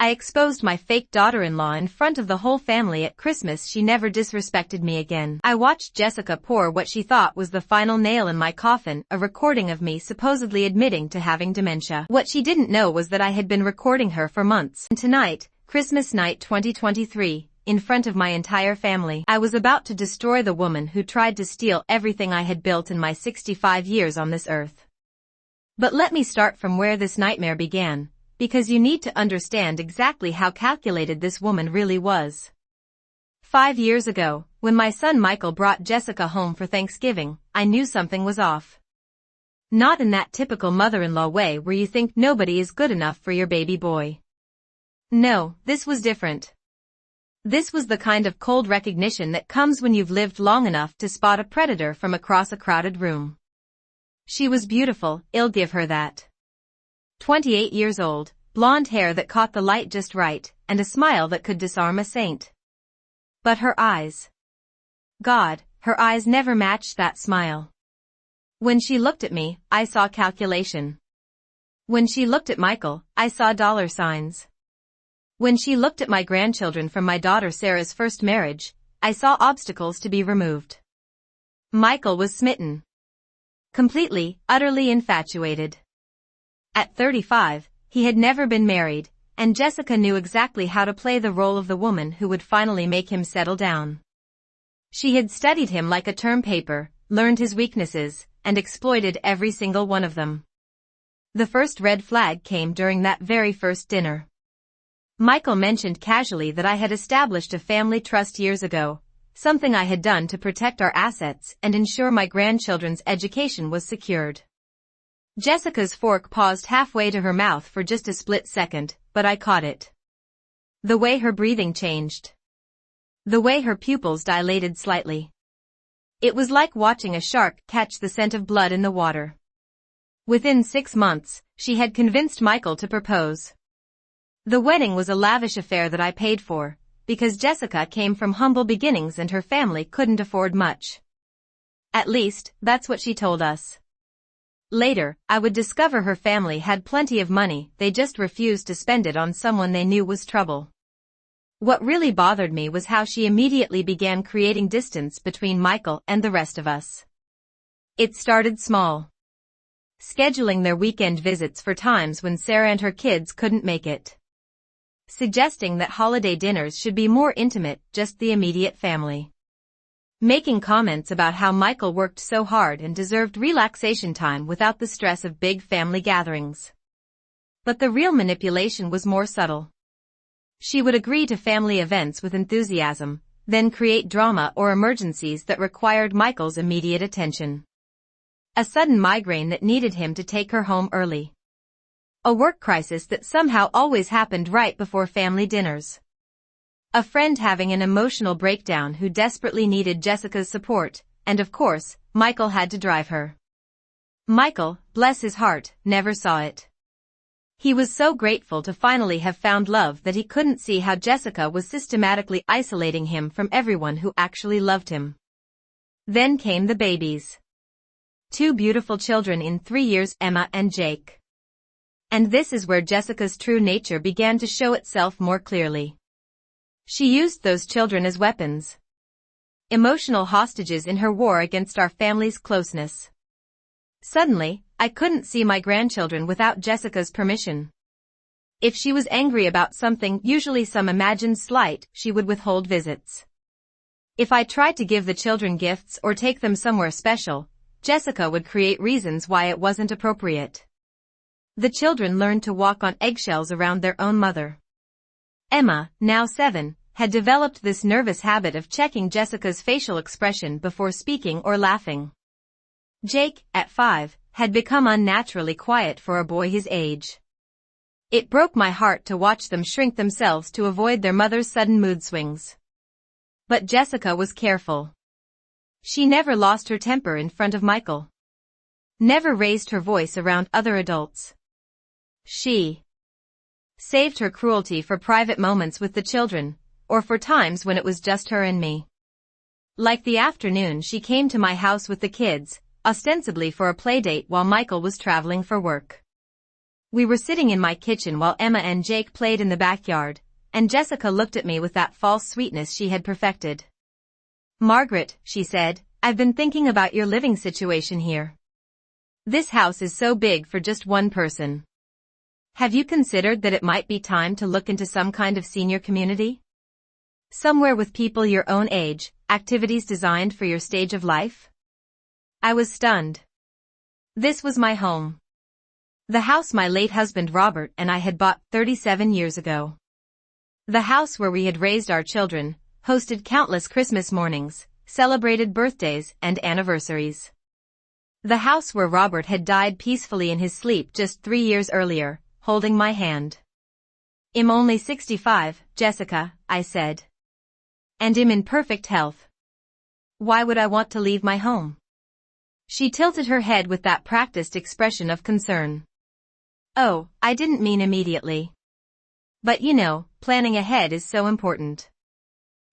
I exposed my fake daughter-in-law in front of the whole family at Christmas. She never disrespected me again. I watched Jessica pour what she thought was the final nail in my coffin, a recording of me supposedly admitting to having dementia. What she didn't know was that I had been recording her for months. And tonight, Christmas night 2023, in front of my entire family, I was about to destroy the woman who tried to steal everything I had built in my 65 years on this earth. But let me start from where this nightmare began, because you need to understand exactly how calculated this woman really was. 5 years ago, when my son Michael brought Jessica home for Thanksgiving, I knew something was off. Not in that typical mother-in-law way where you think nobody is good enough for your baby boy. No, this was different. This was the kind of cold recognition that comes when you've lived long enough to spot a predator from across a crowded room. She was beautiful, I'll give her that. 28 years old, blonde hair that caught the light just right, and a smile that could disarm a saint. But her eyes. God, her eyes never matched that smile. When she looked at me, I saw calculation. When she looked at Michael, I saw dollar signs. When she looked at my grandchildren from my daughter Sarah's first marriage, I saw obstacles to be removed. Michael was smitten. Completely, utterly infatuated. At 35, he had never been married, and Jessica knew exactly how to play the role of the woman who would finally make him settle down. She had studied him like a term paper, learned his weaknesses, and exploited every single one of them. The first red flag came during that very first dinner. Michael mentioned casually that I had established a family trust years ago, something I had done to protect our assets and ensure my grandchildren's education was secured. Jessica's fork paused halfway to her mouth for just a split second, but I caught it. The way her breathing changed. The way her pupils dilated slightly. It was like watching a shark catch the scent of blood in the water. Within 6 months, she had convinced Michael to propose. The wedding was a lavish affair that I paid for, because Jessica came from humble beginnings and her family couldn't afford much. At least, that's what she told us. Later, I would discover her family had plenty of money, they just refused to spend it on someone they knew was trouble. What really bothered me was how she immediately began creating distance between Michael and the rest of us. It started small. Scheduling their weekend visits for times when Sarah and her kids couldn't make it. Suggesting that holiday dinners should be more intimate, just the immediate family. Making comments about how Michael worked so hard and deserved relaxation time without the stress of big family gatherings. But the real manipulation was more subtle. She would agree to family events with enthusiasm, then create drama or emergencies that required Michael's immediate attention. A sudden migraine that needed him to take her home early. A work crisis that somehow always happened right before family dinners. A friend having an emotional breakdown who desperately needed Jessica's support, and of course, Michael had to drive her. Michael, bless his heart, never saw it. He was so grateful to finally have found love that he couldn't see how Jessica was systematically isolating him from everyone who actually loved him. Then came the babies. 2 beautiful children in 3 years, Emma and Jake. And this is where Jessica's true nature began to show itself more clearly. She used those children as weapons. Emotional hostages in her war against our family's closeness. Suddenly, I couldn't see my grandchildren without Jessica's permission. If she was angry about something, usually some imagined slight, she would withhold visits. If I tried to give the children gifts or take them somewhere special, Jessica would create reasons why it wasn't appropriate. The children learned to walk on eggshells around their own mother. Emma, now 7, had developed this nervous habit of checking Jessica's facial expression before speaking or laughing. Jake, at 5, had become unnaturally quiet for a boy his age. It broke my heart to watch them shrink themselves to avoid their mother's sudden mood swings. But Jessica was careful. She never lost her temper in front of Michael. Never raised her voice around other adults. She saved her cruelty for private moments with the children, or for times when it was just her and me. Like the afternoon she came to my house with the kids, ostensibly for a playdate while Michael was traveling for work. We were sitting in my kitchen while Emma and Jake played in the backyard, and Jessica looked at me with that false sweetness she had perfected. "Margaret," she said, "I've been thinking about your living situation here. This house is so big for just one person. Have you considered that it might be time to look into some kind of senior community? Somewhere with people your own age, activities designed for your stage of life?" I was stunned. This was my home. The house my late husband Robert and I had bought 37 years ago. The house where we had raised our children, hosted countless Christmas mornings, celebrated birthdays and anniversaries. The house where Robert had died peacefully in his sleep just 3 years earlier, holding my hand. "I'm only 65, Jessica," I said. "And I'm in perfect health. Why would I want to leave my home?" She tilted her head with that practiced expression of concern. "Oh, I didn't mean immediately. But you know, planning ahead is so important.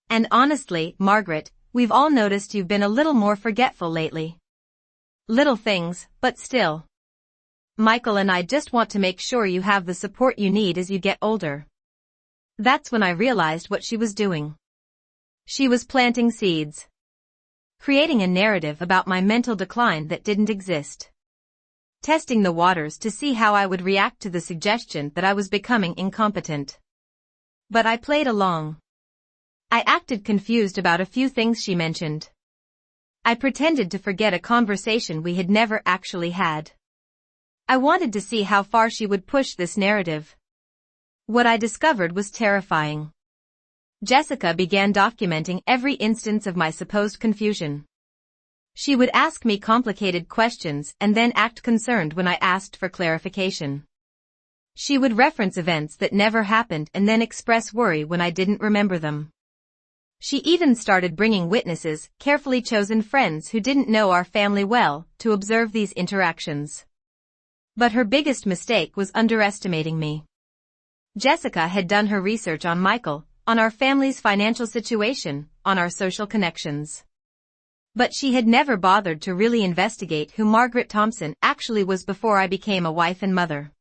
And honestly, Margaret, we've all noticed you've been a little more forgetful lately. Little things, but still. Michael and I just want to make sure you have the support you need as you get older." That's when I realized what she was doing. She was planting seeds. Creating a narrative about my mental decline that didn't exist. Testing the waters to see how I would react to the suggestion that I was becoming incompetent. But I played along. I acted confused about a few things she mentioned. I pretended to forget a conversation we had never actually had. I wanted to see how far she would push this narrative. What I discovered was terrifying. Jessica began documenting every instance of my supposed confusion. She would ask me complicated questions and then act concerned when I asked for clarification. She would reference events that never happened and then express worry when I didn't remember them. She even started bringing witnesses, carefully chosen friends who didn't know our family well, to observe these interactions. But her biggest mistake was underestimating me. Jessica had done her research on Michael, on our family's financial situation, on our social connections. But she had never bothered to really investigate who Margaret Thompson actually was before I became a wife and mother.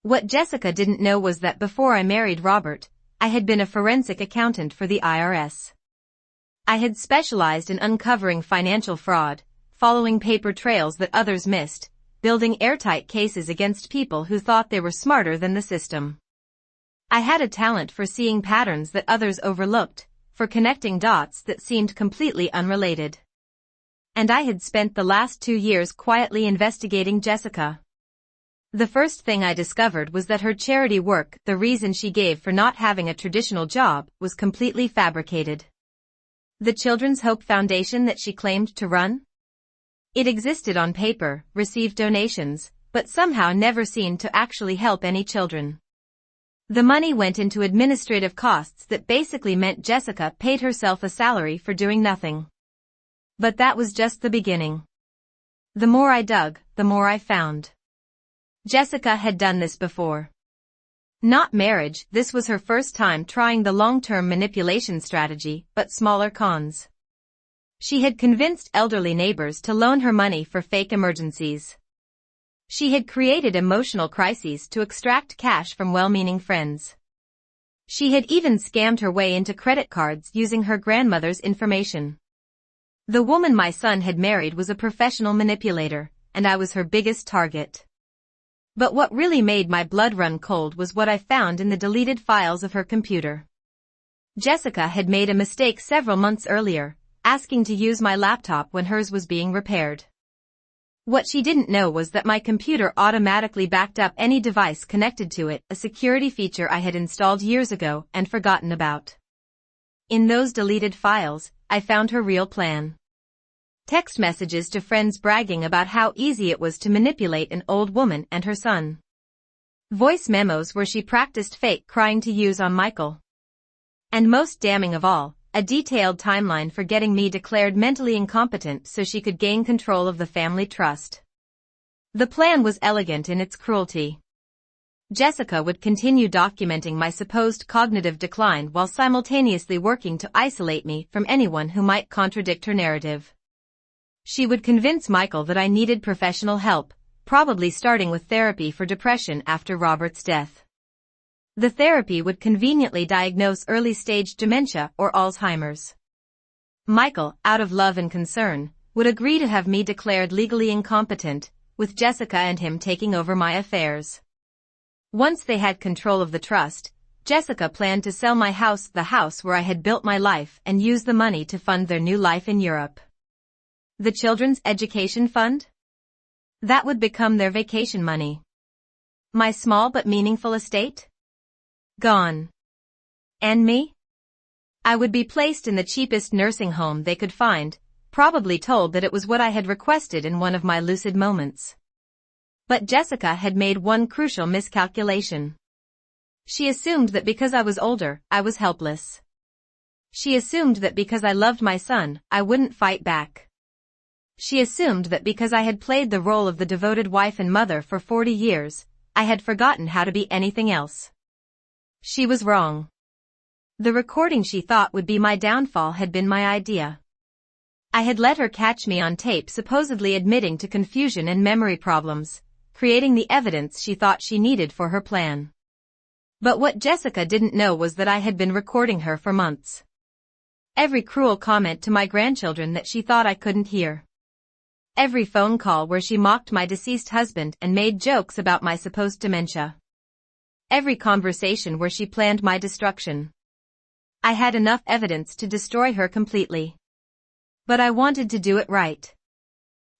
What Jessica didn't know was that before I married Robert, I had been a forensic accountant for the IRS. I had specialized in uncovering financial fraud, following paper trails that others missed, building airtight cases against people who thought they were smarter than the system. I had a talent for seeing patterns that others overlooked, for connecting dots that seemed completely unrelated. And I had spent the last 2 years quietly investigating Jessica. The first thing I discovered was that her charity work, the reason she gave for not having a traditional job, was completely fabricated. The Children's Hope Foundation that she claimed to run? It existed on paper, received donations, but somehow never seemed to actually help any children. The money went into administrative costs that basically meant Jessica paid herself a salary for doing nothing. But that was just the beginning. The more I dug, the more I found. Jessica had done this before. Not marriage, this was her first time trying the long-term manipulation strategy, but smaller cons. She had convinced elderly neighbors to loan her money for fake emergencies. She had created emotional crises to extract cash from well-meaning friends. She had even scammed her way into credit cards using her grandmother's information. The woman my son had married was a professional manipulator, and I was her biggest target. But what really made my blood run cold was what I found in the deleted files of her computer. Jessica had made a mistake several months earlier, asking to use my laptop when hers was being repaired. What she didn't know was that my computer automatically backed up any device connected to it, a security feature I had installed years ago and forgotten about. In those deleted files, I found her real plan. Text messages to friends bragging about how easy it was to manipulate an old woman and her son. Voice memos where she practiced fake crying to use on Michael. And most damning of all, a detailed timeline for getting me declared mentally incompetent so she could gain control of the family trust. The plan was elegant in its cruelty. Jessica would continue documenting my supposed cognitive decline while simultaneously working to isolate me from anyone who might contradict her narrative. She would convince Michael that I needed professional help, probably starting with therapy for depression after Robert's death. The therapy would conveniently diagnose early-stage dementia or Alzheimer's. Michael, out of love and concern, would agree to have me declared legally incompetent, with Jessica and him taking over my affairs. Once they had control of the trust, Jessica planned to sell my house, the house where I had built my life, and use the money to fund their new life in Europe. The children's education fund? That would become their vacation money. My small but meaningful estate? Gone. And me? I would be placed in the cheapest nursing home they could find, probably told that it was what I had requested in one of my lucid moments. But Jessica had made one crucial miscalculation. She assumed that because I was older, I was helpless. She assumed that because I loved my son, I wouldn't fight back. She assumed that because I had played the role of the devoted wife and mother for 40 years, I had forgotten how to be anything else. She was wrong. The recording she thought would be my downfall had been my idea. I had let her catch me on tape supposedly admitting to confusion and memory problems, creating the evidence she thought she needed for her plan. But what Jessica didn't know was that I had been recording her for months. Every cruel comment to my grandchildren that she thought I couldn't hear. Every phone call where she mocked my deceased husband and made jokes about my supposed dementia. Every conversation where she planned my destruction. I had enough evidence to destroy her completely. But I wanted to do it right.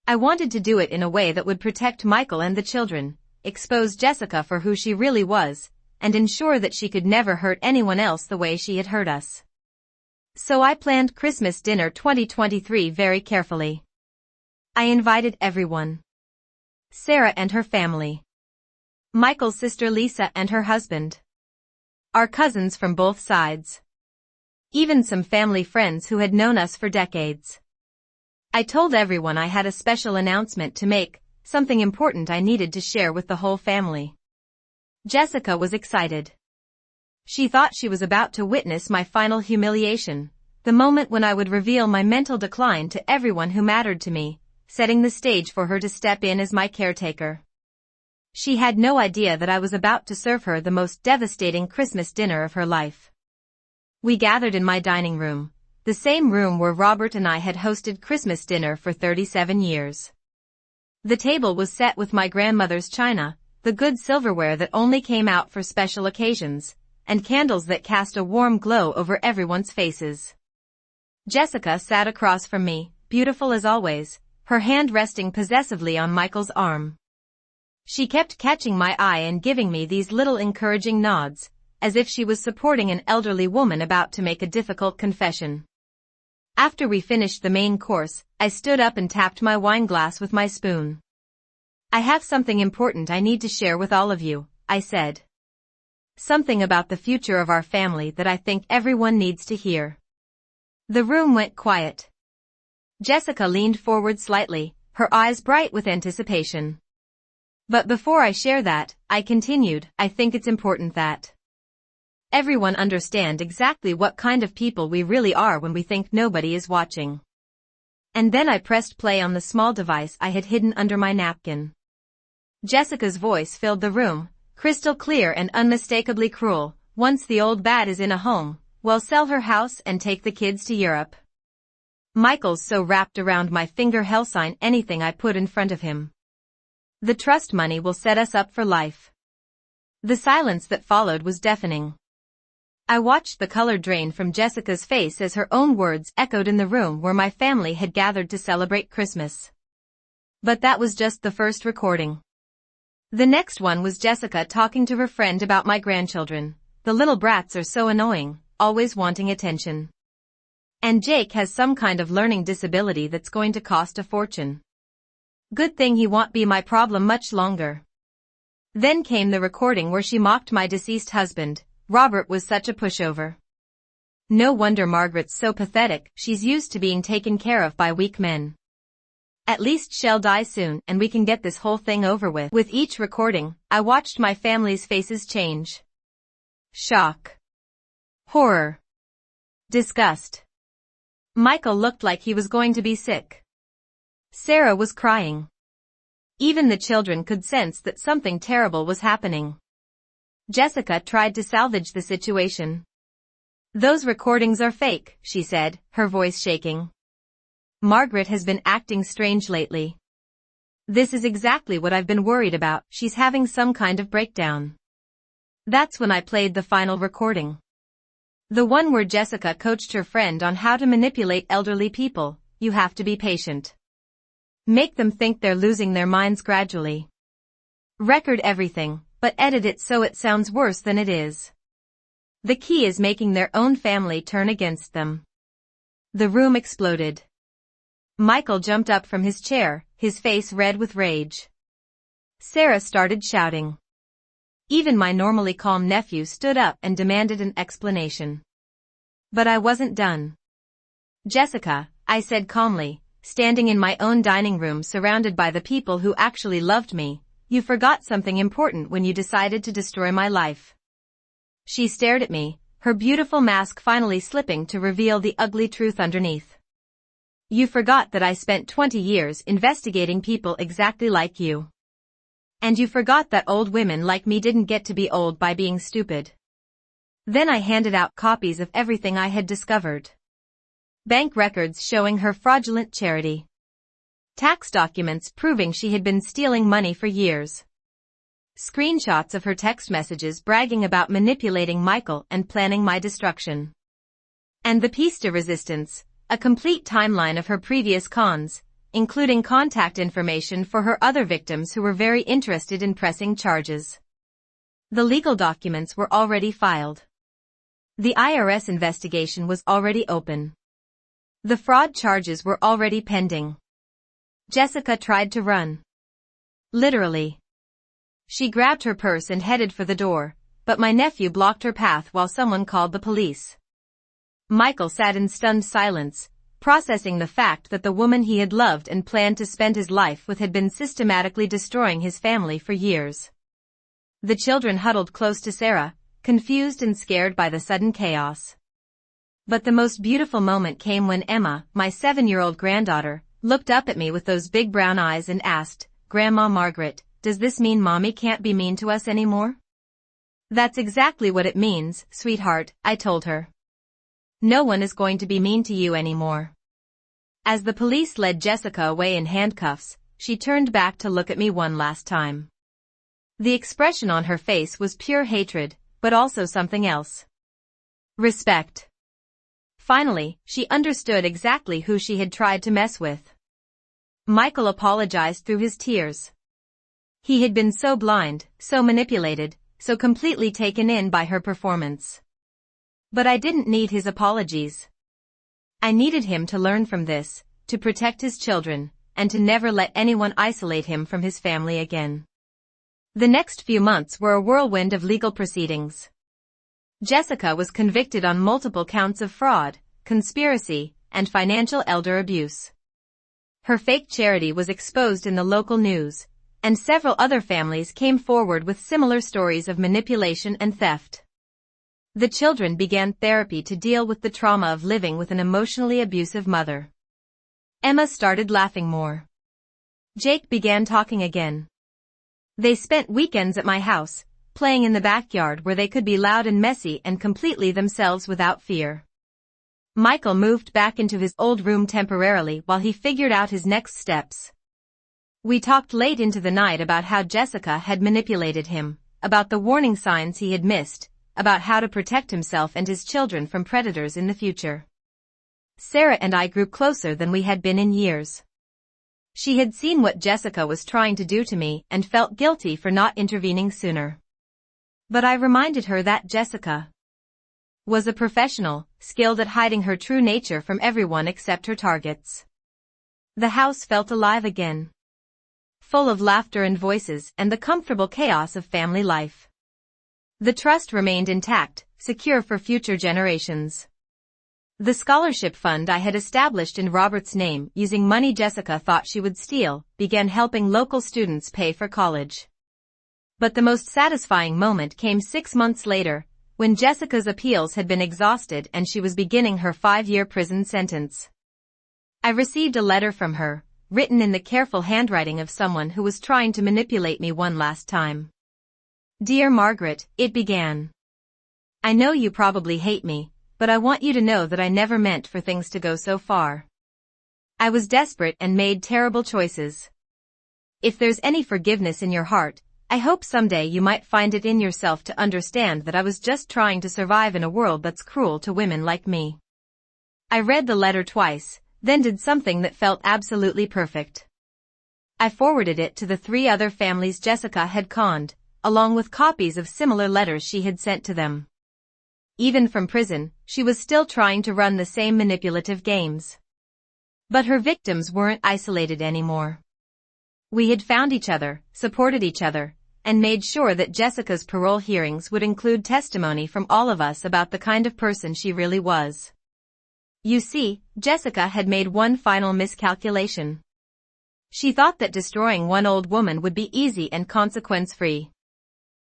I wanted to do it in a way that would protect Michael and the children, expose Jessica for who she really was, and ensure that she could never hurt anyone else the way she had hurt us. So I planned Christmas dinner 2023 very carefully. I invited everyone. Sarah and her family. Michael's sister Lisa and her husband. Our cousins from both sides. Even some family friends who had known us for decades. I told everyone I had a special announcement to make, something important I needed to share with the whole family. Jessica was excited. She thought she was about to witness my final humiliation, the moment when I would reveal my mental decline to everyone who mattered to me, setting the stage for her to step in as my caretaker. She had no idea that I was about to serve her the most devastating Christmas dinner of her life. We gathered in my dining room, the same room where Robert and I had hosted Christmas dinner for 37 years. The table was set with my grandmother's china, the good silverware that only came out for special occasions, and candles that cast a warm glow over everyone's faces. Jessica sat across from me, beautiful as always, her hand resting possessively on Michael's arm. She kept catching my eye and giving me these little encouraging nods, as if she was supporting an elderly woman about to make a difficult confession. After we finished the main course, I stood up and tapped my wine glass with my spoon. I have something important I need to share with all of you, I said. Something about the future of our family that I think everyone needs to hear. The room went quiet. Jessica leaned forward slightly, her eyes bright with anticipation. But before I share that, I continued, I think it's important that everyone understand exactly what kind of people we really are when we think nobody is watching. And then I pressed play on the small device I had hidden under my napkin. Jessica's voice filled the room, crystal clear and unmistakably cruel. Once the old bat is in a home, well, sell her house and take the kids to Europe. Michael's so wrapped around my finger he'll sign anything I put in front of him. The trust money will set us up for life. The silence that followed was deafening. I watched the color drain from Jessica's face as her own words echoed in the room where my family had gathered to celebrate Christmas. But that was just the first recording. The next one was Jessica talking to her friend about my grandchildren. The little brats are so annoying, always wanting attention. And Jake has some kind of learning disability that's going to cost a fortune. Good thing he won't be my problem much longer. Then came the recording where she mocked my deceased husband. Robert was such a pushover. No wonder Margaret's so pathetic, she's used to being taken care of by weak men. At least she'll die soon and we can get this whole thing over with. With each recording, I watched my family's faces change. Shock. Horror. Disgust. Michael looked like he was going to be sick. Sarah was crying. Even the children could sense that something terrible was happening. Jessica tried to salvage the situation. "Those recordings are fake," she said, her voice shaking. "Margaret has been acting strange lately. This is exactly what I've been worried about. She's having some kind of breakdown." That's when I played the final recording. The one where Jessica coached her friend on how to manipulate elderly people. "You have to be patient. Make them think they're losing their minds gradually. Record everything, but edit it so it sounds worse than it is. The key is making their own family turn against them." The room exploded. Michael jumped up from his chair, his face red with rage. Sarah started shouting. Even my normally calm nephew stood up and demanded an explanation. But I wasn't done. "Jessica," I said calmly, standing in my own dining room surrounded by the people who actually loved me, "you forgot something important when you decided to destroy my life." She stared at me, her beautiful mask finally slipping to reveal the ugly truth underneath. "You forgot that I spent 20 years investigating people exactly like you. And you forgot that old women like me didn't get to be old by being stupid." Then I handed out copies of everything I had discovered. Bank records showing her fraudulent charity. Tax documents proving she had been stealing money for years. Screenshots of her text messages bragging about manipulating Michael and planning my destruction. And the piece de resistance, a complete timeline of her previous cons, including contact information for her other victims who were very interested in pressing charges. The legal documents were already filed. The IRS investigation was already open. The fraud charges were already pending. Jessica tried to run. Literally. She grabbed her purse and headed for the door, but my nephew blocked her path while someone called the police. Michael sat in stunned silence, processing the fact that the woman he had loved and planned to spend his life with had been systematically destroying his family for years. The children huddled close to Sarah, confused and scared by the sudden chaos. But the most beautiful moment came when Emma, my 7-year-old granddaughter, looked up at me with those big brown eyes and asked, "Grandma Margaret, does this mean Mommy can't be mean to us anymore?" "That's exactly what it means, sweetheart," I told her. "No one is going to be mean to you anymore." As the police led Jessica away in handcuffs, she turned back to look at me one last time. The expression on her face was pure hatred, but also something else. Respect. Finally, she understood exactly who she had tried to mess with. Michael apologized through his tears. He had been so blind, so manipulated, so completely taken in by her performance. But I didn't need his apologies. I needed him to learn from this, to protect his children, and to never let anyone isolate him from his family again. The next few months were a whirlwind of legal proceedings. Jessica was convicted on multiple counts of fraud, conspiracy, and financial elder abuse. Her fake charity was exposed in the local news, and several other families came forward with similar stories of manipulation and theft. The children began therapy to deal with the trauma of living with an emotionally abusive mother. Emma started laughing more. Jake began talking again. They spent weekends at my house, playing in the backyard where they could be loud and messy and completely themselves without fear. Michael moved back into his old room temporarily while he figured out his next steps. We talked late into the night about how Jessica had manipulated him, about the warning signs he had missed, about how to protect himself and his children from predators in the future. Sarah and I grew closer than we had been in years. She had seen what Jessica was trying to do to me and felt guilty for not intervening sooner. But I reminded her that Jessica was a professional, skilled at hiding her true nature from everyone except her targets. The house felt alive again, full of laughter and voices and the comfortable chaos of family life. The trust remained intact, secure for future generations. The scholarship fund I had established in Robert's name using money Jessica thought she would steal began helping local students pay for college. But the most satisfying moment came 6 months later, when Jessica's appeals had been exhausted and she was beginning her 5-year prison sentence. I received a letter from her, written in the careful handwriting of someone who was trying to manipulate me one last time. Dear Margaret, it began. I know you probably hate me, but I want you to know that I never meant for things to go so far. I was desperate and made terrible choices. If there's any forgiveness in your heart, I hope someday you might find it in yourself to understand that I was just trying to survive in a world that's cruel to women like me. I read the letter twice, then did something that felt absolutely perfect. I forwarded it to the 3 other families Jessica had conned, along with copies of similar letters she had sent to them. Even from prison, she was still trying to run the same manipulative games. But her victims weren't isolated anymore. We had found each other, supported each other, and made sure that Jessica's parole hearings would include testimony from all of us about the kind of person she really was. You see, Jessica had made one final miscalculation. She thought that destroying one old woman would be easy and consequence-free.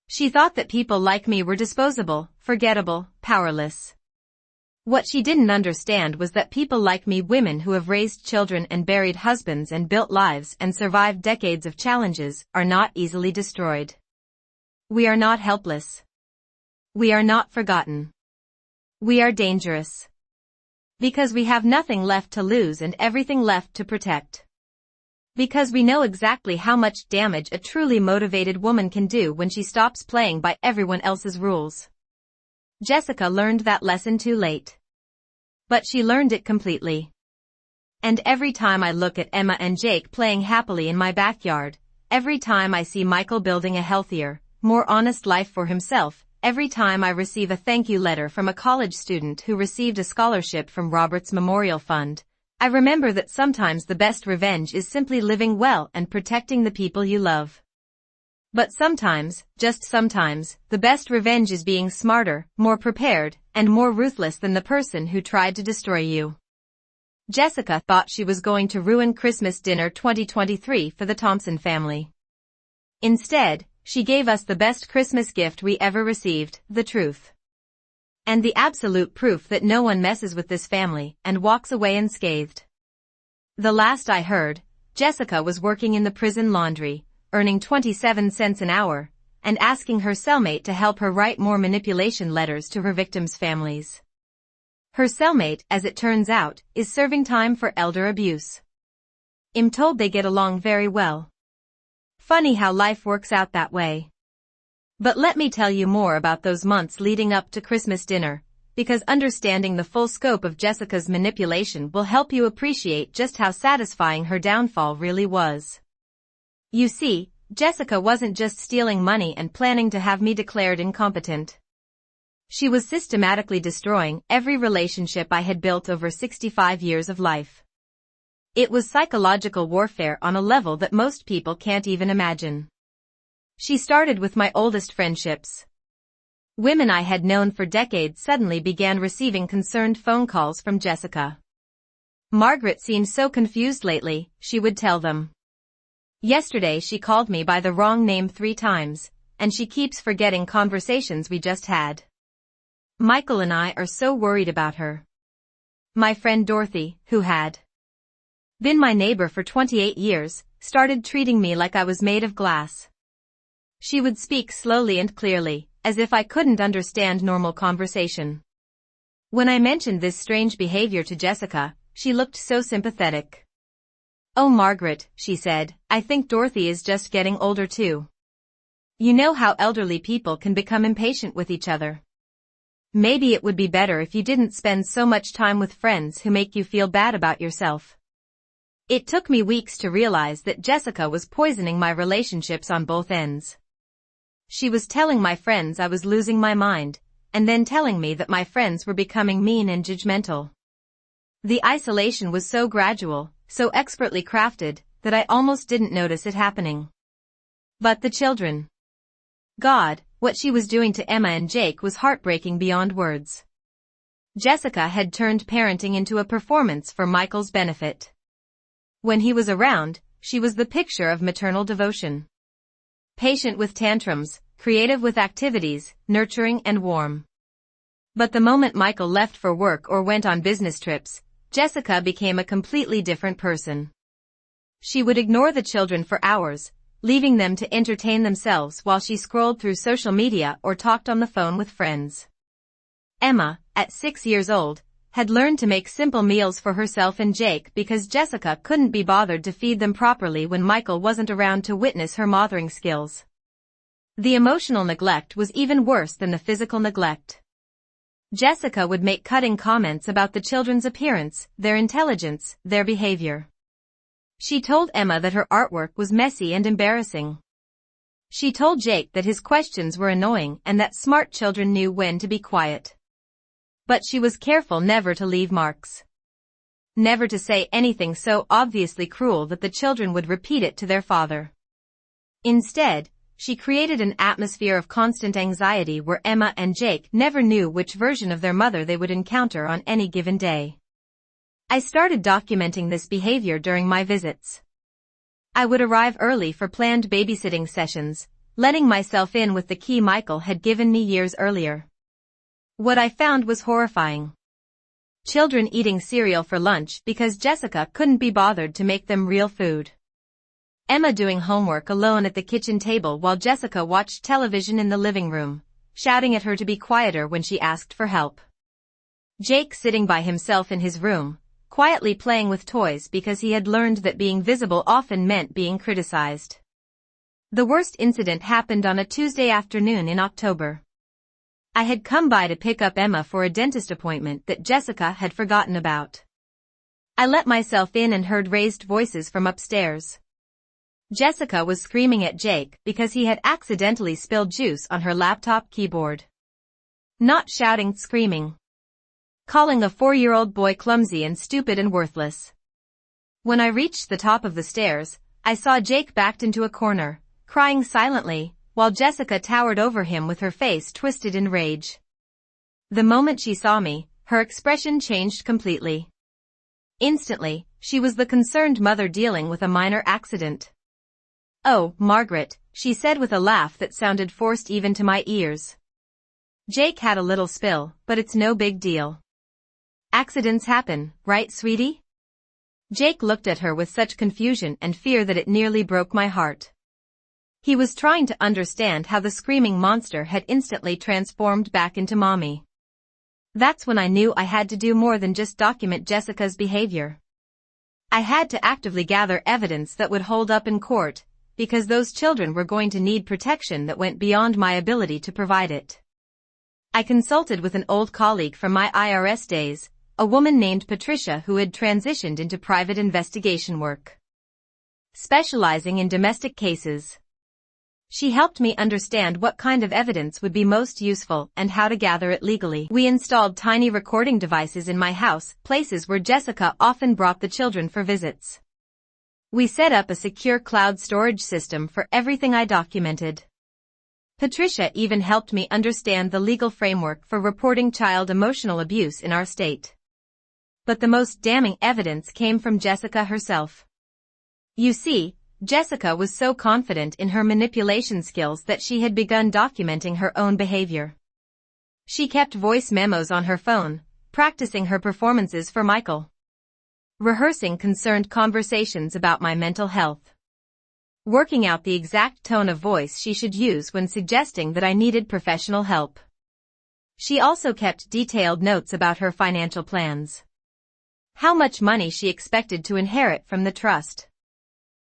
She thought that people like me were disposable, forgettable, powerless. What she didn't understand was that people like me, women who have raised children and buried husbands and built lives and survived decades of challenges, are not easily destroyed. We are not helpless. We are not forgotten. We are dangerous. Because we have nothing left to lose and everything left to protect. Because we know exactly how much damage a truly motivated woman can do when she stops playing by everyone else's rules. Jessica learned that lesson too late. But she learned it completely. And every time I look at Emma and Jake playing happily in my backyard, every time I see Michael building a healthier, more honest life for himself, every time I receive a thank you letter from a college student who received a scholarship from Robert's Memorial Fund, I remember that sometimes the best revenge is simply living well and protecting the people you love. But sometimes, just sometimes, the best revenge is being smarter, more prepared, and more ruthless than the person who tried to destroy you. Jessica thought she was going to ruin Christmas dinner 2023 for the Thompson family. Instead, she gave us the best Christmas gift we ever received, the truth. And the absolute proof that no one messes with this family and walks away unscathed. The last I heard, Jessica was working in the prison laundry, earning 27 cents an hour, and asking her cellmate to help her write more manipulation letters to her victims' families. Her cellmate, as it turns out, is serving time for elder abuse. I'm told they get along very well. Funny how life works out that way. But let me tell you more about those months leading up to Christmas dinner, because understanding the full scope of Jessica's manipulation will help you appreciate just how satisfying her downfall really was. You see, Jessica wasn't just stealing money and planning to have me declared incompetent. She was systematically destroying every relationship I had built over 65 years of life. It was psychological warfare on a level that most people can't even imagine. She started with my oldest friendships. Women I had known for decades suddenly began receiving concerned phone calls from Jessica. Margaret seemed so confused lately, she would tell them. Yesterday she called me by the wrong name 3 times, and she keeps forgetting conversations we just had. Michael and I are so worried about her. My friend Dorothy, who had been my neighbor for 28 years, started treating me like I was made of glass. She would speak slowly and clearly, as if I couldn't understand normal conversation. When I mentioned this strange behavior to Jessica, she looked so sympathetic. Oh Margaret, she said, I think Dorothy is just getting older too. You know how elderly people can become impatient with each other. Maybe it would be better if you didn't spend so much time with friends who make you feel bad about yourself. It took me weeks to realize that Jessica was poisoning my relationships on both ends. She was telling my friends I was losing my mind, and then telling me that my friends were becoming mean and judgmental. The isolation was so gradual, so expertly crafted, that I almost didn't notice it happening. But the children. God, what she was doing to Emma and Jake was heartbreaking beyond words. Jessica had turned parenting into a performance for Michael's benefit. When he was around, she was the picture of maternal devotion. Patient with tantrums, creative with activities, nurturing and warm. But the moment Michael left for work or went on business trips, Jessica became a completely different person. She would ignore the children for hours, leaving them to entertain themselves while she scrolled through social media or talked on the phone with friends. Emma, at 6 years old, had learned to make simple meals for herself and Jake because Jessica couldn't be bothered to feed them properly when Michael wasn't around to witness her mothering skills. The emotional neglect was even worse than the physical neglect. Jessica would make cutting comments about the children's appearance, their intelligence, their behavior. She told Emma that her artwork was messy and embarrassing. She told Jake that his questions were annoying and that smart children knew when to be quiet. But she was careful never to leave marks. Never to say anything so obviously cruel that the children would repeat it to their father. Instead, she created an atmosphere of constant anxiety where Emma and Jake never knew which version of their mother they would encounter on any given day. I started documenting this behavior during my visits. I would arrive early for planned babysitting sessions, letting myself in with the key Michael had given me years earlier. What I found was horrifying. Children eating cereal for lunch because Jessica couldn't be bothered to make them real food. Emma doing homework alone at the kitchen table while Jessica watched television in the living room, shouting at her to be quieter when she asked for help. Jake sitting by himself in his room, quietly playing with toys because he had learned that being visible often meant being criticized. The worst incident happened on a Tuesday afternoon in October. I had come by to pick up Emma for a dentist appointment that Jessica had forgotten about. I let myself in and heard raised voices from upstairs. Jessica was screaming at Jake because he had accidentally spilled juice on her laptop keyboard. Not shouting, screaming. Calling a 4-year-old boy clumsy and stupid and worthless. When I reached the top of the stairs, I saw Jake backed into a corner, crying silently, while Jessica towered over him with her face twisted in rage. The moment she saw me, her expression changed completely. Instantly, she was the concerned mother dealing with a minor accident. "Oh, Margaret," she said with a laugh that sounded forced even to my ears. "Jake had a little spill, but it's no big deal. Accidents happen, right, sweetie?" Jake looked at her with such confusion and fear that it nearly broke my heart. He was trying to understand how the screaming monster had instantly transformed back into mommy. That's when I knew I had to do more than just document Jessica's behavior. I had to actively gather evidence that would hold up in court, because those children were going to need protection that went beyond my ability to provide it. I consulted with an old colleague from my IRS days, a woman named Patricia who had transitioned into private investigation work, specializing in domestic cases. She helped me understand what kind of evidence would be most useful and how to gather it legally. We installed tiny recording devices in my house, places where Jessica often brought the children for visits. We set up a secure cloud storage system for everything I documented. Patricia even helped me understand the legal framework for reporting child emotional abuse in our state. But the most damning evidence came from Jessica herself. You see, Jessica was so confident in her manipulation skills that she had begun documenting her own behavior. She kept voice memos on her phone, practicing her performances for Michael. Rehearsing concerned conversations about my mental health. Working out the exact tone of voice she should use when suggesting that I needed professional help. She also kept detailed notes about her financial plans. How much money she expected to inherit from the trust.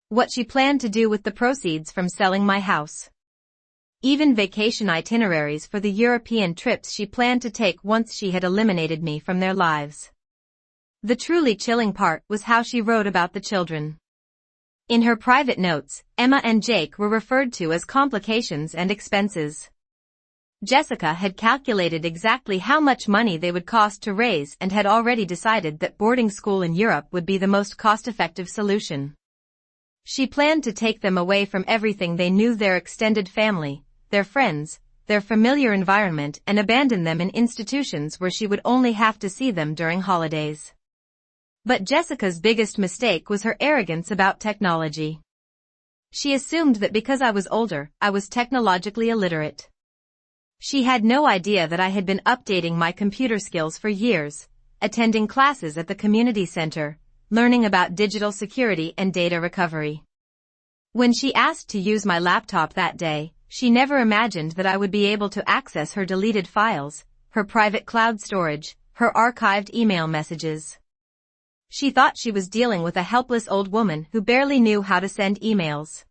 What she planned to do with the proceeds from selling my house. Even vacation itineraries for the European trips she planned to take once she had eliminated me from their lives. The truly chilling part was how she wrote about the children. In her private notes, Emma and Jake were referred to as complications and expenses. Jessica had calculated exactly how much money they would cost to raise and had already decided that boarding school in Europe would be the most cost-effective solution. She planned to take them away from everything they knew, their extended family, their friends, their familiar environment, and abandon them in institutions where she would only have to see them during holidays. But Jessica's biggest mistake was her arrogance about technology. She assumed that because I was older, I was technologically illiterate. She had no idea that I had been updating my computer skills for years, attending classes at the community center, learning about digital security and data recovery. When she asked to use my laptop that day, she never imagined that I would be able to access her deleted files, her private cloud storage, her archived email messages. She thought she was dealing with a helpless old woman who barely knew how to send emails.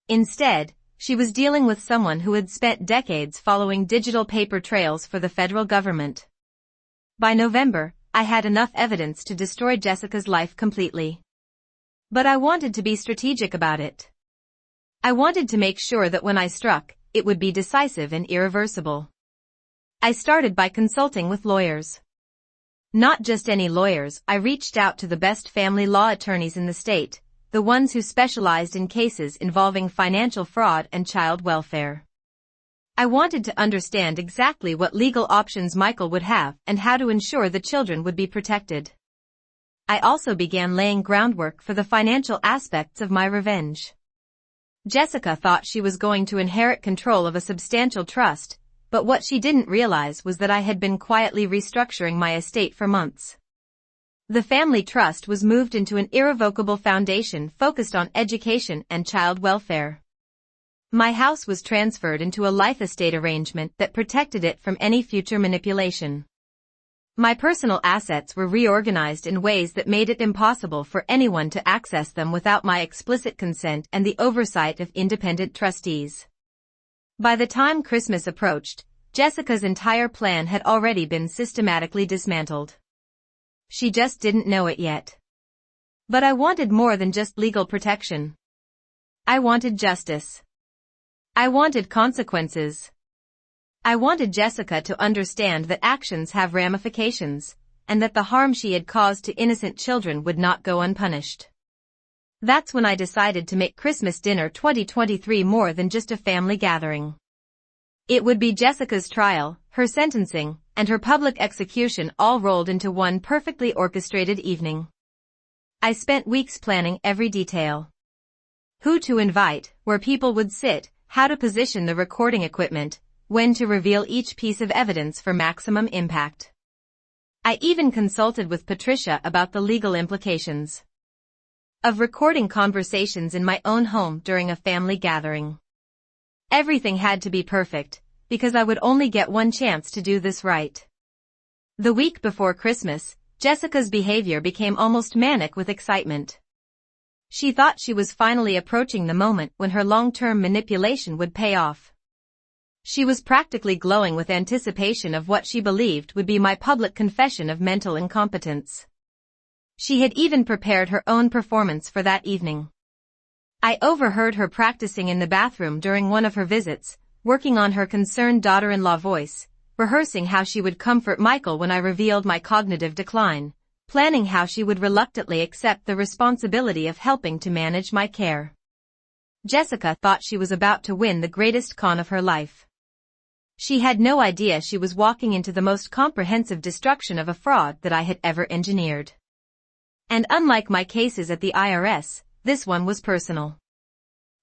Instead, she was dealing with someone who had spent decades following digital paper trails for the federal government. By November, I had enough evidence to destroy Jessica's life completely. But I wanted to be strategic about it. I wanted to make sure that when I struck, it would be decisive and irreversible. I started by consulting with lawyers. Not just any lawyers, I reached out to the best family law attorneys in the state, the ones who specialized in cases involving financial fraud and child welfare. I wanted to understand exactly what legal options Michael would have and how to ensure the children would be protected. I also began laying groundwork for the financial aspects of my revenge. Jessica thought she was going to inherit control of a substantial trust, but what she didn't realize was that I had been quietly restructuring my estate for months. The family trust was moved into an irrevocable foundation focused on education and child welfare. My house was transferred into a life estate arrangement that protected it from any future manipulation. My personal assets were reorganized in ways that made it impossible for anyone to access them without my explicit consent and the oversight of independent trustees. By the time Christmas approached, Jessica's entire plan had already been systematically dismantled. She just didn't know it yet. But I wanted more than just legal protection. I wanted justice. I wanted consequences. I wanted Jessica to understand that actions have ramifications, and that the harm she had caused to innocent children would not go unpunished. That's when I decided to make Christmas dinner 2023 more than just a family gathering. It would be Jessica's trial, her sentencing, and her public execution all rolled into one perfectly orchestrated evening. I spent weeks planning every detail. Who to invite, where people would sit, how to position the recording equipment, when to reveal each piece of evidence for maximum impact. I even consulted with Patricia about the legal implications of recording conversations in my own home during a family gathering. Everything had to be perfect, because I would only get one chance to do this right. The week before Christmas, Jessica's behavior became almost manic with excitement. She thought she was finally approaching the moment when her long-term manipulation would pay off. She was practically glowing with anticipation of what she believed would be my public confession of mental incompetence. She had even prepared her own performance for that evening. I overheard her practicing in the bathroom during one of her visits, working on her concerned daughter-in-law voice, rehearsing how she would comfort Michael when I revealed my cognitive decline, planning how she would reluctantly accept the responsibility of helping to manage my care. Jessica thought she was about to win the greatest con of her life. She had no idea she was walking into the most comprehensive destruction of a fraud that I had ever engineered. And unlike my cases at the IRS, this one was personal.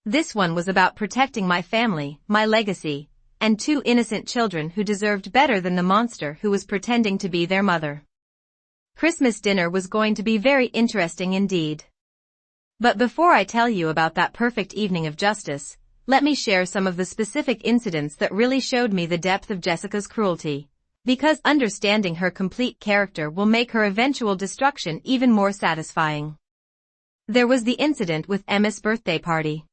This one was about protecting my family, my legacy, and two innocent children who deserved better than the monster who was pretending to be their mother. Christmas dinner was going to be very interesting indeed. But before I tell you about that perfect evening of justice, let me share some of the specific incidents that really showed me the depth of Jessica's cruelty, because understanding her complete character will make her eventual destruction even more satisfying. There was the incident with Emma's birthday party.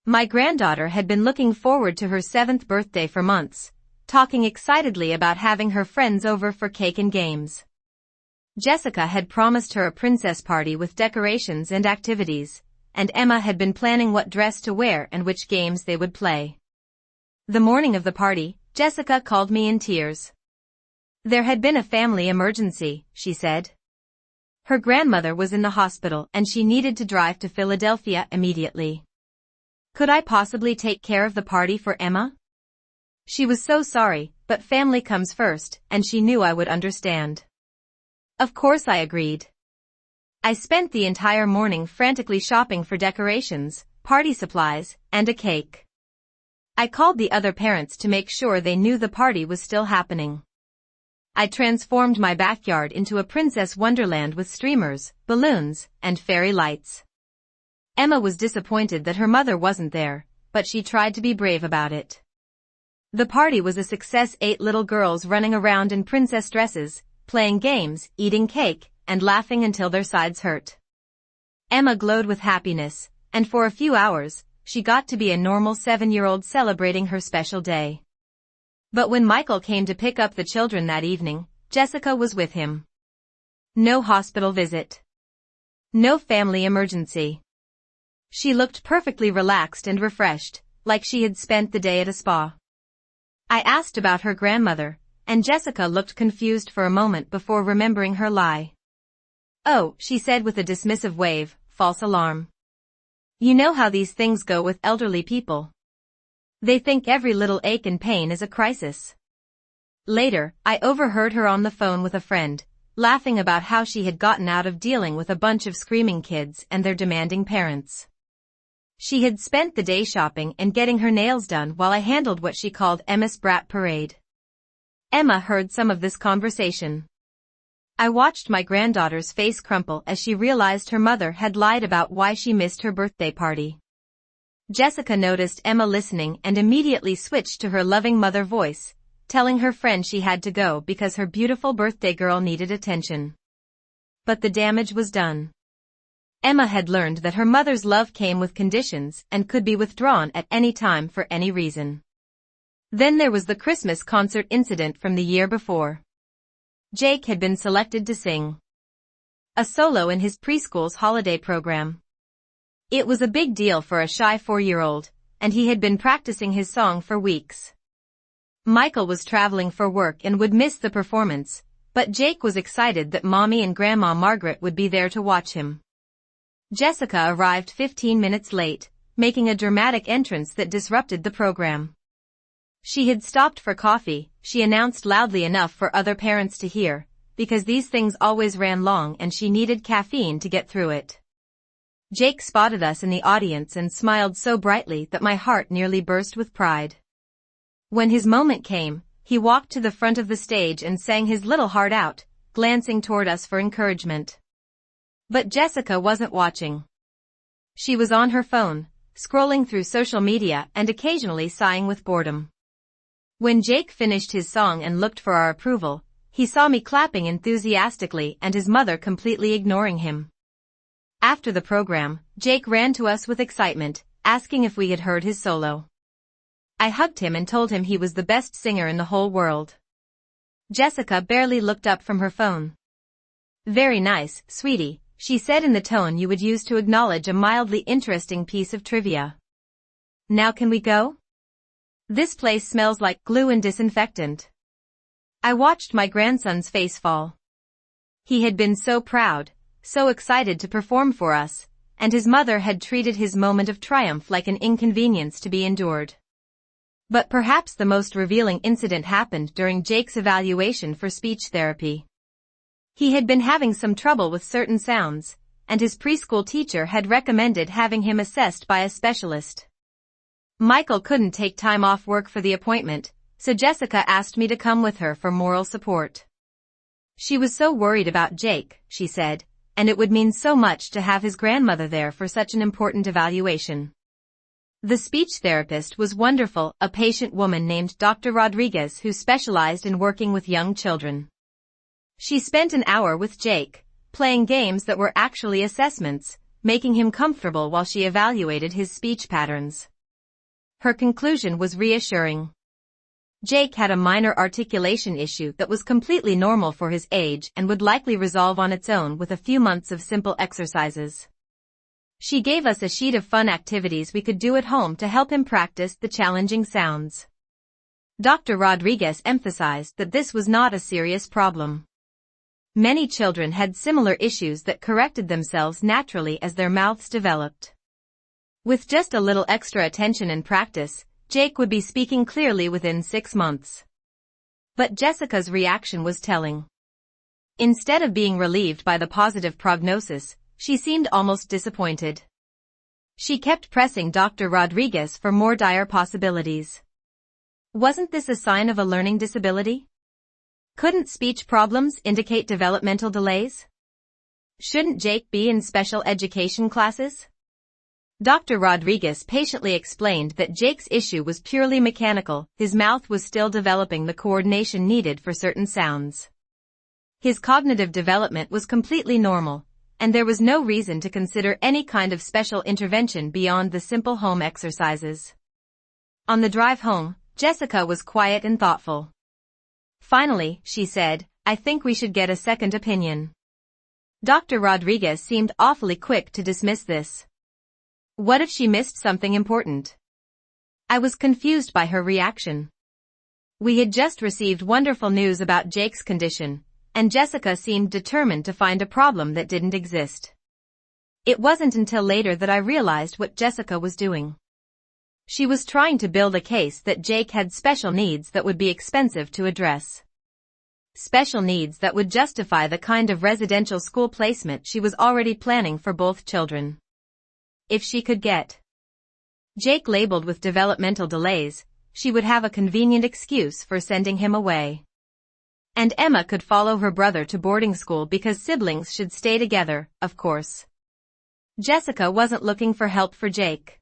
My granddaughter had been looking forward to her 7th birthday for months, talking excitedly about having her friends over for cake and games. Jessica had promised her a princess party with decorations and activities, and Emma had been planning what dress to wear and which games they would play. The morning of the party, Jessica called me in tears. There had been a family emergency, she said. Her grandmother was in the hospital and she needed to drive to Philadelphia immediately. Could I possibly take care of the party for Emma? She was so sorry, but family comes first, and she knew I would understand. Of course I agreed. I spent the entire morning frantically shopping for decorations, party supplies, and a cake. I called the other parents to make sure they knew the party was still happening. I transformed my backyard into a princess wonderland with streamers, balloons, and fairy lights. Emma was disappointed that her mother wasn't there, but she tried to be brave about it. The party was a success. 8 little girls running around in princess dresses, playing games, eating cake, and laughing until their sides hurt. Emma glowed with happiness, and for a few hours, she got to be a normal 7-year-old celebrating her special day. But when Michael came to pick up the children that evening, Jessica was with him. No hospital visit. No family emergency. She looked perfectly relaxed and refreshed, like she had spent the day at a spa. I asked about her grandmother, and Jessica looked confused for a moment before remembering her lie. "Oh," she said with a dismissive wave, "false alarm. You know how these things go with elderly people. They think every little ache and pain is a crisis." Later, I overheard her on the phone with a friend, laughing about how she had gotten out of dealing with a bunch of screaming kids and their demanding parents. She had spent the day shopping and getting her nails done while I handled what she called Emma's brat parade. Emma heard some of this conversation. I watched my granddaughter's face crumple as she realized her mother had lied about why she missed her birthday party. Jessica noticed Emma listening and immediately switched to her loving mother voice, telling her friend she had to go because her beautiful birthday girl needed attention. But the damage was done. Emma had learned that her mother's love came with conditions and could be withdrawn at any time for any reason. Then there was the Christmas concert incident from the year before. Jake had been selected to sing a solo in his preschool's holiday program. It was a big deal for a shy 4-year-old, and he had been practicing his song for weeks. Michael was traveling for work and would miss the performance, but Jake was excited that Mommy and Grandma Margaret would be there to watch him. Jessica arrived 15 minutes late, making a dramatic entrance that disrupted the program. She had stopped for coffee, she announced loudly enough for other parents to hear, because these things always ran long and she needed caffeine to get through it. Jake spotted us in the audience and smiled so brightly that my heart nearly burst with pride. When his moment came, he walked to the front of the stage and sang his little heart out, glancing toward us for encouragement. But Jessica wasn't watching. She was on her phone, scrolling through social media and occasionally sighing with boredom. When Jake finished his song and looked for our approval, he saw me clapping enthusiastically and his mother completely ignoring him. After the program, Jake ran to us with excitement, asking if we had heard his solo. I hugged him and told him he was the best singer in the whole world. Jessica barely looked up from her phone. "Very nice, sweetie," she said in the tone you would use to acknowledge a mildly interesting piece of trivia. "Now can we go? This place smells like glue and disinfectant." I watched my grandson's face fall. He had been so proud, so excited to perform for us, and his mother had treated his moment of triumph like an inconvenience to be endured. But perhaps the most revealing incident happened during Jake's evaluation for speech therapy. He had been having some trouble with certain sounds, and his preschool teacher had recommended having him assessed by a specialist. Michael couldn't take time off work for the appointment, so Jessica asked me to come with her for moral support. She was so worried about Jake, she said, and it would mean so much to have his grandmother there for such an important evaluation. The speech therapist was wonderful, a patient woman named Dr. Rodriguez who specialized in working with young children. She spent an hour with Jake, playing games that were actually assessments, making him comfortable while she evaluated his speech patterns. Her conclusion was reassuring. Jake had a minor articulation issue that was completely normal for his age and would likely resolve on its own with a few months of simple exercises. She gave us a sheet of fun activities we could do at home to help him practice the challenging sounds. Dr. Rodriguez emphasized that this was not a serious problem. Many children had similar issues that corrected themselves naturally as their mouths developed. With just a little extra attention and practice, Jake would be speaking clearly within 6 months. But Jessica's reaction was telling. Instead of being relieved by the positive prognosis, she seemed almost disappointed. She kept pressing Dr. Rodriguez for more dire possibilities. Wasn't this a sign of a learning disability? Couldn't speech problems indicate developmental delays? Shouldn't Jake be in special education classes? Dr. Rodriguez patiently explained that Jake's issue was purely mechanical. His mouth was still developing the coordination needed for certain sounds. His cognitive development was completely normal, and there was no reason to consider any kind of special intervention beyond the simple home exercises. On the drive home, Jessica was quiet and thoughtful. Finally, she said, "I think we should get a second opinion." Dr. Rodriguez seemed awfully quick to dismiss this. What if she missed something important? I was confused by her reaction. We had just received wonderful news about Jake's condition, and Jessica seemed determined to find a problem that didn't exist. It wasn't until later that I realized what Jessica was doing. She was trying to build a case that Jake had special needs that would be expensive to address. Special needs that would justify the kind of residential school placement she was already planning for both children. If she could get Jake labeled with developmental delays, she would have a convenient excuse for sending him away. And Emma could follow her brother to boarding school because siblings should stay together, of course. Jessica wasn't looking for help for Jake.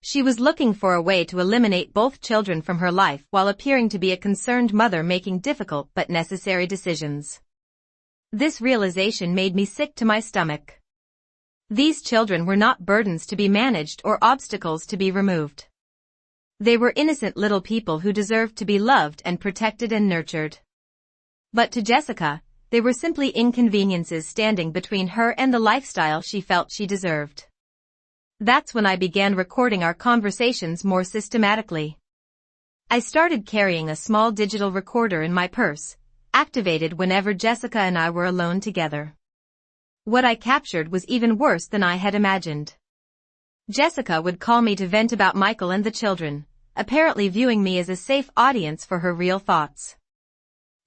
She was looking for a way to eliminate both children from her life while appearing to be a concerned mother making difficult but necessary decisions. This realization made me sick to my stomach. These children were not burdens to be managed or obstacles to be removed. They were innocent little people who deserved to be loved and protected and nurtured. But to Jessica, they were simply inconveniences standing between her and the lifestyle she felt she deserved. That's when I began recording our conversations more systematically. I started carrying a small digital recorder in my purse, activated whenever Jessica and I were alone together. What I captured was even worse than I had imagined. Jessica would call me to vent about Michael and the children, apparently viewing me as a safe audience for her real thoughts.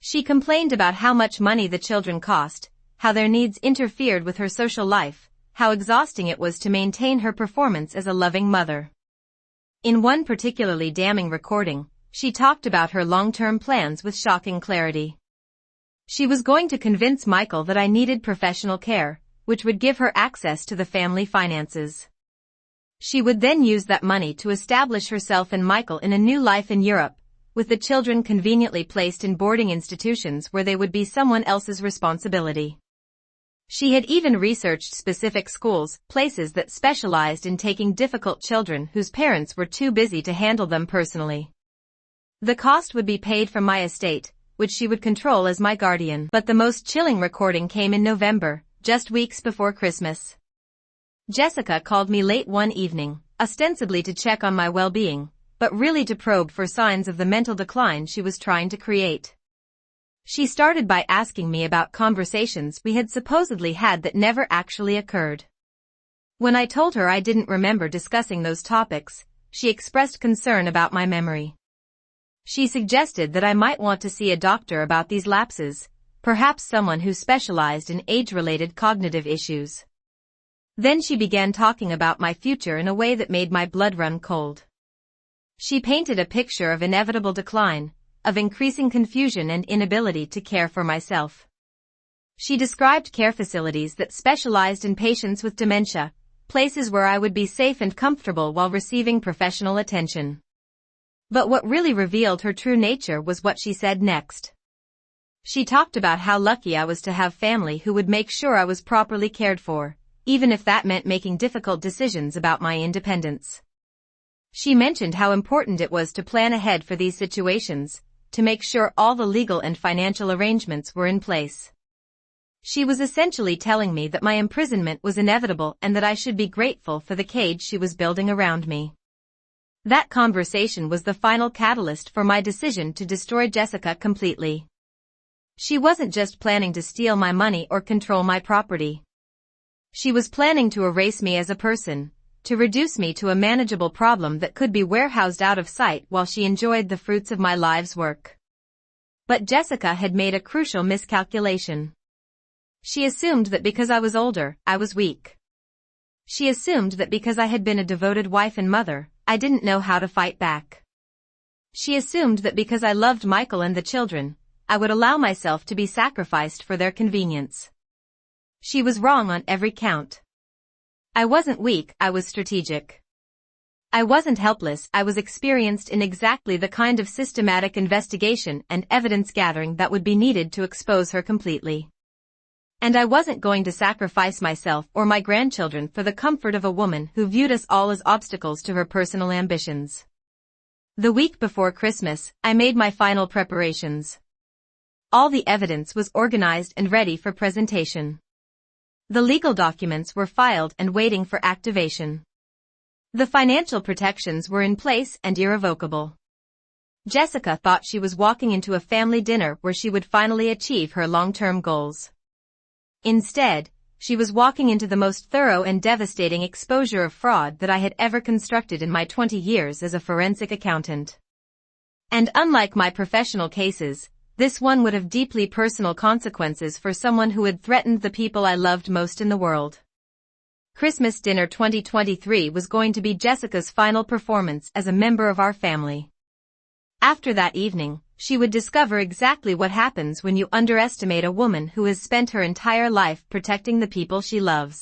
She complained about how much money the children cost, how their needs interfered with her social life, how exhausting it was to maintain her performance as a loving mother. In one particularly damning recording, she talked about her long-term plans with shocking clarity. She was going to convince Michael that I needed professional care, which would give her access to the family finances. She would then use that money to establish herself and Michael in a new life in Europe, with the children conveniently placed in boarding institutions where they would be someone else's responsibility. She had even researched specific schools, places that specialized in taking difficult children whose parents were too busy to handle them personally. The cost would be paid from my estate, which she would control as my guardian. But the most chilling recording came in November, just weeks before Christmas. Jessica called me late one evening, ostensibly to check on my well-being, but really to probe for signs of the mental decline she was trying to create. She started by asking me about conversations we had supposedly had that never actually occurred. When I told her I didn't remember discussing those topics, she expressed concern about my memory. She suggested that I might want to see a doctor about these lapses, perhaps someone who specialized in age-related cognitive issues. Then she began talking about my future in a way that made my blood run cold. She painted a picture of inevitable decline, of increasing confusion and inability to care for myself. She described care facilities that specialized in patients with dementia, places where I would be safe and comfortable while receiving professional attention. But what really revealed her true nature was what she said next. She talked about how lucky I was to have family who would make sure I was properly cared for, even if that meant making difficult decisions about my independence. She mentioned how important it was to plan ahead for these situations, to make sure all the legal and financial arrangements were in place. She was essentially telling me that my imprisonment was inevitable and that I should be grateful for the cage she was building around me. That conversation was the final catalyst for my decision to destroy Jessica completely. She wasn't just planning to steal my money or control my property. She was planning to erase me as a person, to reduce me to a manageable problem that could be warehoused out of sight while she enjoyed the fruits of my life's work. But Jessica had made a crucial miscalculation. She assumed that because I was older, I was weak. She assumed that because I had been a devoted wife and mother, I didn't know how to fight back. She assumed that because I loved Michael and the children, I would allow myself to be sacrificed for their convenience. She was wrong on every count. I wasn't weak, I was strategic. I wasn't helpless, I was experienced in exactly the kind of systematic investigation and evidence gathering that would be needed to expose her completely. And I wasn't going to sacrifice myself or my grandchildren for the comfort of a woman who viewed us all as obstacles to her personal ambitions. The week before Christmas, I made my final preparations. All the evidence was organized and ready for presentation. The legal documents were filed and waiting for activation. The financial protections were in place and irrevocable. Jessica thought she was walking into a family dinner where she would finally achieve her long-term goals. Instead, she was walking into the most thorough and devastating exposure of fraud that I had ever constructed in my 20 years as a forensic accountant. And unlike my professional cases, this one would have deeply personal consequences for someone who had threatened the people I loved most in the world. Christmas dinner 2023 was going to be Jessica's final performance as a member of our family. After that evening, she would discover exactly what happens when you underestimate a woman who has spent her entire life protecting the people she loves.